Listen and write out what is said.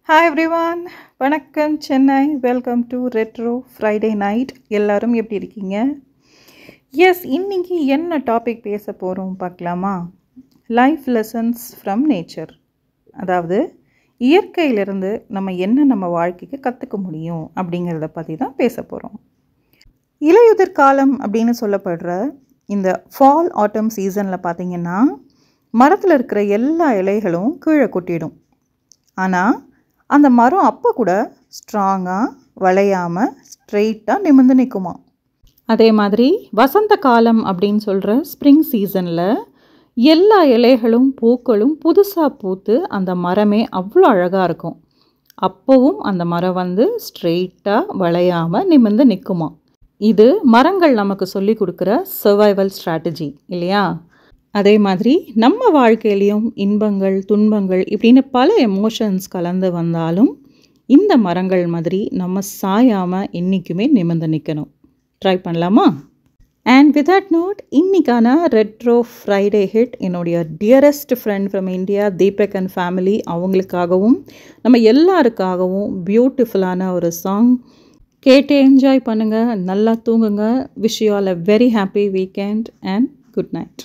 Hi everyone, வணக்கம் Chennai. Welcome to retro Friday night. எல்லாரும் எப்படி இருக்கீங்க? எஸ், இன்னைக்கு என்ன டாபிக் பேச போகிறோம் பார்க்கலாமா? Life lessons from nature. அதாவது இயற்கையிலிருந்து நம்ம வாழ்க்கைக்கு கற்றுக்க முடியும் அப்படிங்கிறத பற்றி தான் பேச போகிறோம். இலையுதிர் காலம் அப்படின்னு சொல்லப்படுற இந்த ஃபால் ஆட்டம் சீசனில் பார்த்திங்கன்னா மரத்தில் இருக்கிற எல்லா இலைகளும் கீழே கொட்டிடும். ஆனால் அந்த மரம் அப்போ கூட ஸ்ட்ராங்காக வளையாமல் ஸ்ட்ரெயிட்டாக நிமிர்ந்து நிற்குமா. அதே மாதிரி வசந்த காலம் அப்படின்னு சொல்கிற ஸ்ப்ரிங் சீசனில் எல்லா இலைகளும் பூக்களும் புதுசாக பூத்து அந்த மரமே அவ்வளோ அழகாக இருக்கும். அப்போவும் அந்த மரம் ஸ்ட்ரெயிட்டாக வளையாமல் நிமிர்ந்து நிற்குமா. இது மரங்கள் நமக்கு சொல்லி கொடுக்குற சர்வைவல் ஸ்ட்ராட்டஜி இல்லையா? அதே மாதிரி நம்ம வாழ்க்கையிலையும் இன்பங்கள் துன்பங்கள் இப்படின்னு பல எமோஷன்ஸ் கலந்து வந்தாலும் இந்த மரங்கள் மாதிரி நம்ம சாயாமல் என்றைக்குமே நிமிர்ந்து நிற்கணும். ட்ரை பண்ணலாமா? அண்ட் வித் தட் நோட், இன்னைக்கான ரெட்ரோ ஃப்ரைடே ஹிட் என்னுடைய dearest friend from India Deepak and family அவங்களுக்காகவும் நம்ம எல்லாருக்காகவும் பியூட்டிஃபுல்லான ஒரு சாங் கேட்டு என்ஜாய் பண்ணுங்கள், நல்லா தூங்குங்க. Wish you all a very happy weekend and good night.